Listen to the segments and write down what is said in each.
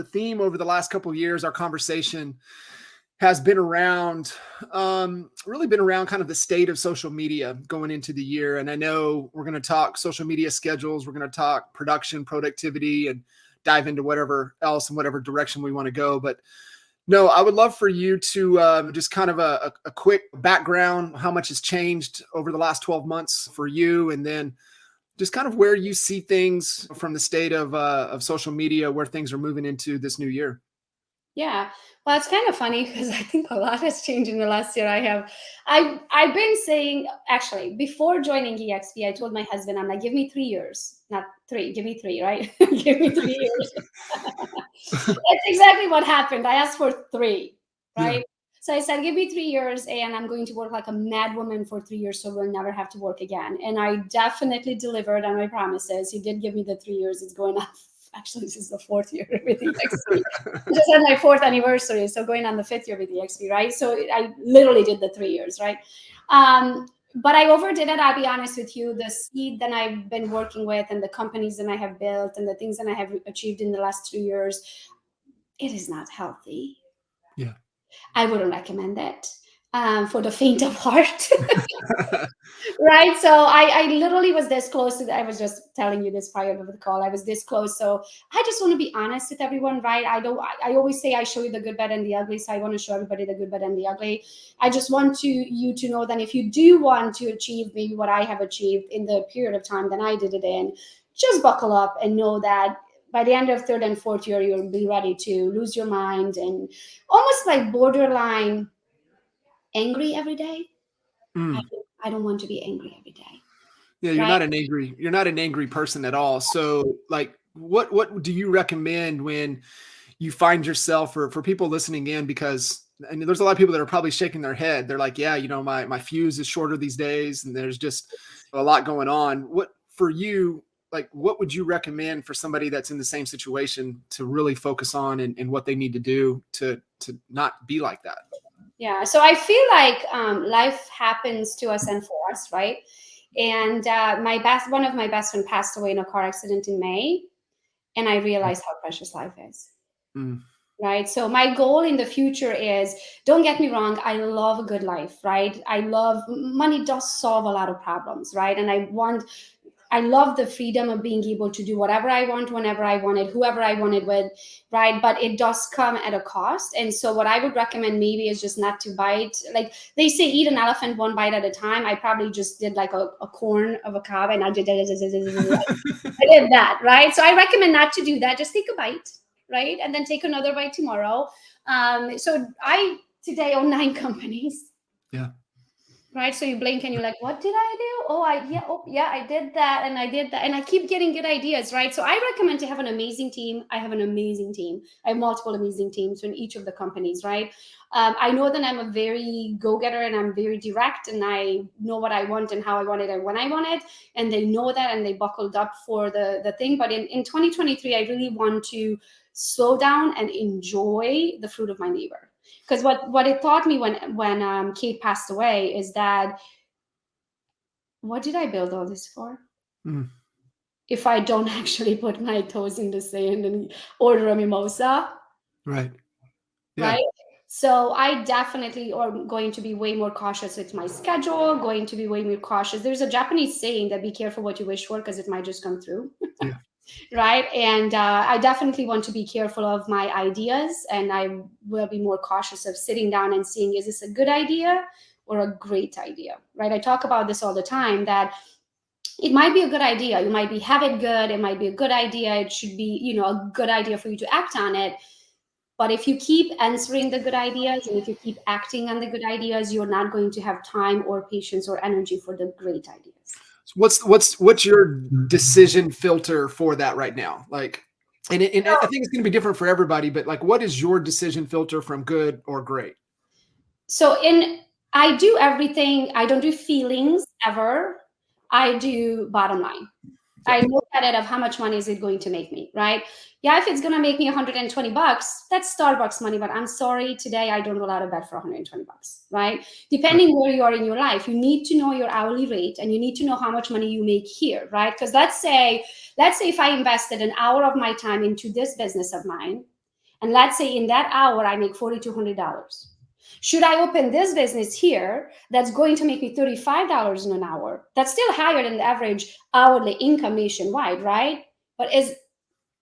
the theme over the last couple of years, our conversation has been around, really been around kind of the state of social media going into the year. And I know we're going to talk social media schedules. We're going to talk production, productivity, and dive into whatever else and whatever direction we want to go. But no, I would love for you to just kind of a quick background, how much has changed over the last 12 months for you, and then just kind of where you see things from the state of social media, where things are moving into this new year. Yeah. Well, it's kind of funny because I think a lot has changed in the last year. I've been saying, actually, before joining EXP, I told my husband, I'm like, give me 3 years, not three, give me three, right? Give me 3 years. That's exactly what happened. I asked for 3, right? Yeah. So I said, give me 3 years and I'm going to work like a mad woman for 3 years so we'll never have to work again. And I definitely delivered on my promises. He did give me the 3 years. It's going on. Actually, this is the 4th year with EXP. Just had my 4th anniversary, so going on the 5th year with EXP, right? So I literally did the 3 years, right? But I overdid it, I'll be honest with you. The seed that I've been working with and the companies that I have built and the things that I have achieved in the last 2 years, it is not healthy. Yeah. I wouldn't recommend it for the faint of heart. Right. So I literally was this close. I was just telling you this prior to the call. I was this close. So I just want to be honest with everyone, right? I always say I show you the good, bad, and the ugly. So I want to show everybody the good, bad, and the ugly. I just want you to know that if you do want to achieve maybe what I have achieved in the period of time that I did it in, just buckle up and know that by the end of 3rd and 4th year, you'll be ready to lose your mind and almost like borderline angry every day. I don't want to be angry every day. Yeah, you're not an angry person at all. So like what do you recommend when you find yourself, or for people listening in, because I mean, there's a lot of people that are probably shaking their head. They're like, yeah, my fuse is shorter these days and there's just a lot going on. What for you, like, what would you recommend for somebody that's in the same situation to really focus on and what they need to do to not be like that? Yeah. So I feel like life happens to us and for us, right? And one of my best friends passed away in a car accident in May, and I realized how precious life is. Right. So my goal in the future is, don't get me wrong, I love a good life, right? Money does solve a lot of problems, right? And I love the freedom of being able to do whatever I want, whenever I want it, whoever I want it with, right? But it does come at a cost. And so what I would recommend maybe is just not to bite. Like they say, eat an elephant one bite at a time. I probably just did like a corn of a cob and I did that, right? So I recommend not to do that. Just take a bite, right? And then take another bite tomorrow. So I today own 9 companies. Yeah. Right. So you blink and you're like, what did I do? I did that. And I did that. And I keep getting good ideas. Right. So I recommend to have an amazing team. I have an amazing team. I have multiple amazing teams in each of the companies. Right. I know that I'm a very go-getter and I'm very direct and I know what I want and how I want it and when I want it. And they know that and they buckled up for the thing. But in 2023, I really want to slow down and enjoy the fruit of my labor. Because what it taught me when Kate passed away is that, what did I build all this for? If I don't actually put my toes in the sand and order a mimosa. Right. Yeah. Right. So I definitely am going to be way more cautious with my schedule, going to be way more cautious. There's a Japanese saying that be careful what you wish for because it might just come through. Yeah. Right. And I definitely want to be careful of my ideas, and I will be more cautious of sitting down and seeing, is this a good idea or a great idea? Right. I talk about this all the time, that it might be a good idea. You might have it good. It might be a good idea. It should be, a good idea for you to act on it. But if you keep answering the good ideas and if you keep acting on the good ideas, you're not going to have time or patience or energy for the great ideas. What's your decision filter for that right now? Like, and I think it's going to be different for everybody, but like, what is your decision filter from good or great? So I do everything. I don't do feelings ever. I do bottom line. I look at it of how much money is it going to make me, right? Yeah, if it's going to make me $120, that's Starbucks money, but I'm sorry, today I don't roll out of bed for $120, right? Depending where you are in your life, you need to know your hourly rate and you need to know how much money you make here, right? Because let's say if I invested an hour of my time into this business of mine And let's say in that hour, I make $4,200. Should I open this business here that's going to make me $35 in an hour? That's still higher than the average hourly income nationwide, right? But is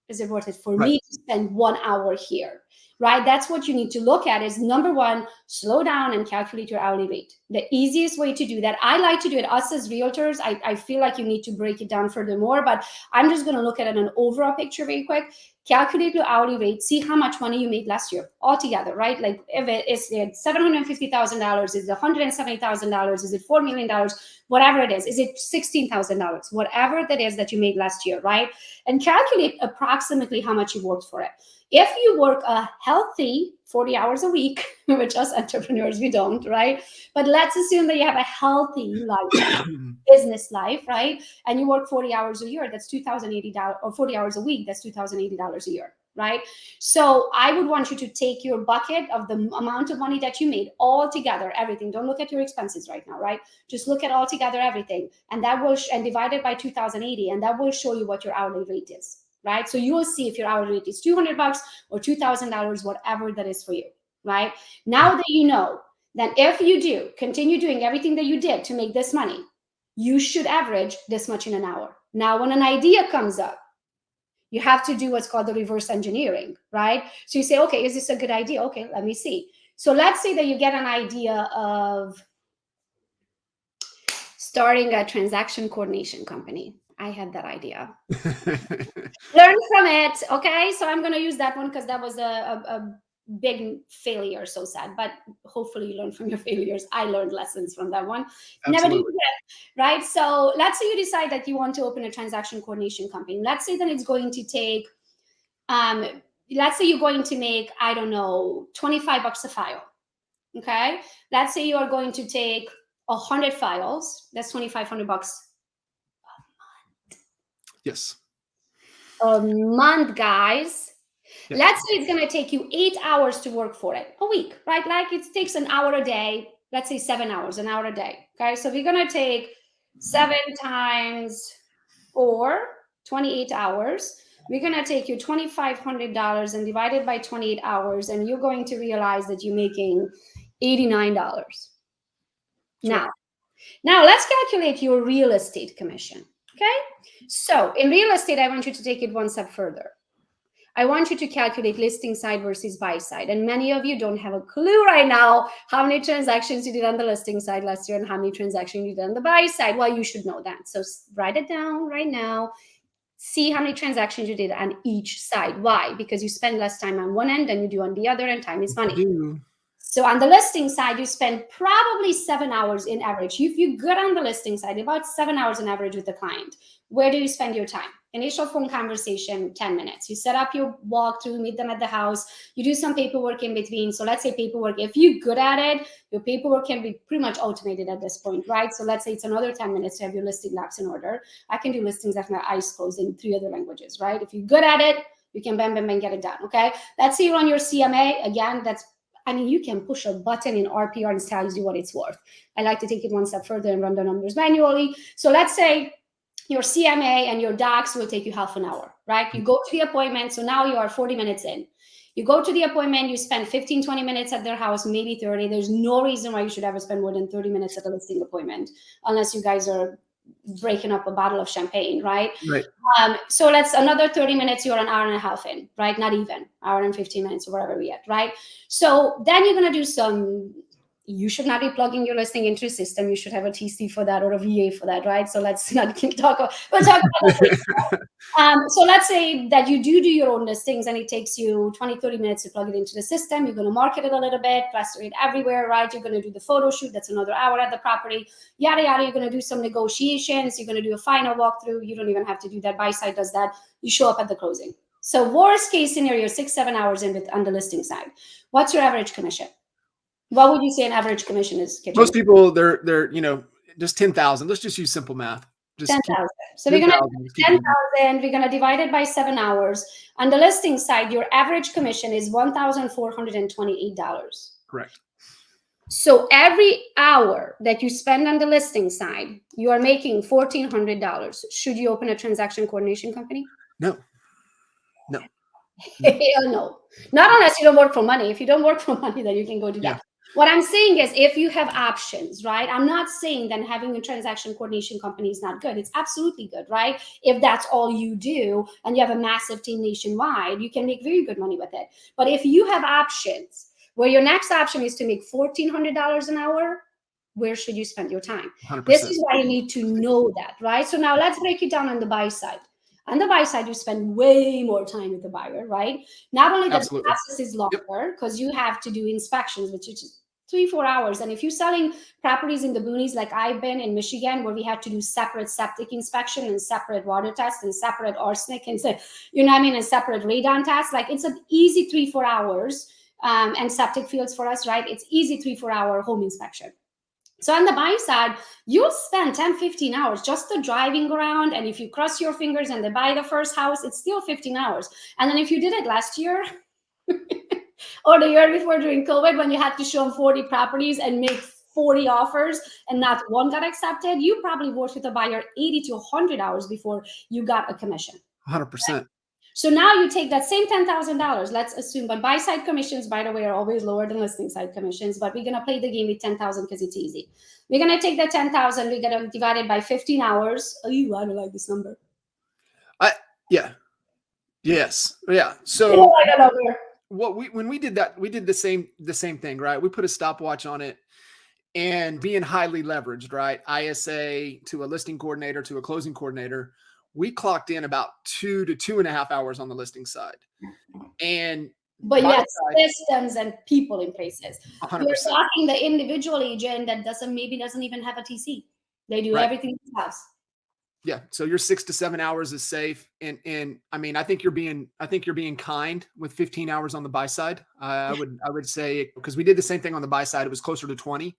it worth it for Right. me to spend 1 hour here, right? That's what you need to look at is number one, slow down and calculate your hourly rate. The easiest way to do that, I like to do it, us as realtors, I feel like you need to break it down furthermore, but I'm just gonna look at an overall picture very quick. Calculate your hourly rate, see how much money you made last year altogether, right? Like if it is $750,000, is it $170,000, is it $4 million, whatever it is it $16,000, whatever that is that you made last year, right? And calculate approximately how much you worked for it. If you work a healthy 40 hours a week, which us entrepreneurs, we don't, right? But let's assume that you have a healthy life, business life, right? And you work 40 hours a year, that's $2,080, or 40 hours a week, that's $2,080 a year, right? So I would want you to take your bucket of the amount of money that you made all together, everything. Don't look at your expenses right now, right? Just look at all together everything, and that will and divide it by 2,080, and that will show you what your hourly rate is, right? So you will see if your hourly rate is $200 or $2,000, whatever that is for you, right? Now that you know that if you do continue doing everything that you did to make this money, you should average this much in an hour. Now, when an idea comes up, you have to do what's called the reverse engineering, right? So you say, okay, is this a good idea? Okay, let me see. So let's say that you get an idea of starting a transaction coordination company. I had that idea. Learn from it, okay? So I'm going to use that one because that was a big failure, so sad. But hopefully you learn from your failures. I learned lessons from that one. Never do it again, right? So let's say you decide that you want to open a transaction coordination company. Let's say that it's going to take, let's say you're going to make, I don't know, $25 a file, okay? Let's say you are going to take 100 files. That's $2,500. Yes. A month, guys. Yes. Let's say it's going to take you 8 hours to work for it a week, right? Like it takes an hour a day. Let's say 7 hours, an hour a day. Okay. So we're going to take 7 times 4, 28 hours. We're going to take you $2,500 and divide it by 28 hours. And you're going to realize that you're making $89. Sure. Now let's calculate your real estate commission. Okay. So in real estate, I want you to take it one step further. I want you to calculate listing side versus buy side. And many of you don't have a clue right now how many transactions you did on the listing side last year and how many transactions you did on the buy side. Well, you should know that. So write it down right now. See how many transactions you did on each side. Why? Because you spend less time on one end than you do on the other, and time is money. So on the listing side, you spend probably 7 hours in average. If you're good on the listing side, about 7 hours on average with the client. Where do you spend your time? Initial phone conversation, 10 minutes. You set up your walkthrough, meet them at the house. You do some paperwork in between. So let's say paperwork, if you're good at it, your paperwork can be pretty much automated at this point, right? So let's say it's another 10 minutes to have your listing docs in order. I can do listings after my eyes closed in 3 other languages, right? If you're good at it, you can bam, bam, bam, get it done, okay? Let's say you're on your CMA. Again, you can push a button in RPR and it tells you what it's worth. I like to take it one step further and run the numbers manually. So let's say your CMA and your docs will take you half an hour, right? You go to the appointment. So now you are 40 minutes in. You go to the appointment, you spend 15, 20 minutes at their house, maybe 30. There's no reason why you should ever spend more than 30 minutes at a listing appointment, unless you guys are breaking up a bottle of champagne, right? Right. So let's another 30 minutes, you're an hour and a half in, right? Not even, hour and 15 minutes or wherever we at, right? So then you're going to do you should not be plugging your listing into a system. You should have a TC for that or a VA for that, right? So let's not talk about that. So let's say that you do your own listings and it takes you 20, 30 minutes to plug it into the system. You're going to market it a little bit, plaster it everywhere, right? You're going to do the photo shoot. That's another hour at the property, yada, yada. You're going to do some negotiations. You're going to do a final walkthrough. You don't even have to do that. Buy side does that. You show up at the closing. So worst case scenario, 6, 7 hours on the listing side. What's your average commission? What would you say an average commission is? Kitchen? Most people, they're just 10,000. Let's just use simple math. Just 10,000. So we're going to 10,000. We're going to divide it by 7 hours. On the listing side, your average commission is $1,428. Correct. So every hour that you spend on the listing side, you are making $1,400. Should you open a transaction coordination company? No. Mhm. Hell no. Not unless you don't work for money. If you don't work for money, then you can go do Yeah. that. What I'm saying is if you have options, right? I'm not saying that having a transaction coordination company is not good. It's absolutely good, right? If that's all you do and you have a massive team nationwide, you can make very good money with it. But if you have options where your next option is to make $1,400 an hour, where should you spend your time? This 100%. is why you need to know that, right? So now let's break it down on the buy side. On the buy side, you spend way more time with the buyer, right? Not only that the Absolutely. process is Yep. longer because you have to do inspections, which is 3-4 hours. And if you're selling properties in the boonies, like I've been in Michigan, where we had to do separate septic inspection and separate water tests and separate arsenic and you know what I mean, and separate radon tests, like it's an easy 3-4 hours. And septic fields for us, right? It's easy 3-4 hour home inspection. So on the buy side, you'll spend 10-15 hours just the driving around. And if you cross your fingers and they buy the first house, it's still 15 hours. And then if you did it last year or the year before during COVID, when you had to show them 40 properties and make 40 offers and not one got accepted, you probably worked with a buyer 80 to 100 hours before you got a commission. 100%. So now you take that same $10,000, let's assume, but buy side commissions, by the way, are always lower than listing side commissions, but we're going to play the game with 10,000 because it's easy. We're going to take that 10,000, we're going to divide it by 15 hours. Oh, I don't like this number. Yeah. Yes. Yeah. I So don't like that number. when we did that, we did the same thing, right? We put a stopwatch on it, and being highly leveraged, right? ISA to a listing coordinator to a closing coordinator, we clocked in about 2 to 2.5 hours on the listing side. And But you buy had side, systems and people in places. You're 100%. talking the individual agent that doesn't even have a TC. They do Right. everything themselves. Yeah. So your 6 to 7 hours is safe. And I mean, I think you're being kind with 15 hours on the buy side. I would say, because we did the same thing on the buy side, it was closer to 20.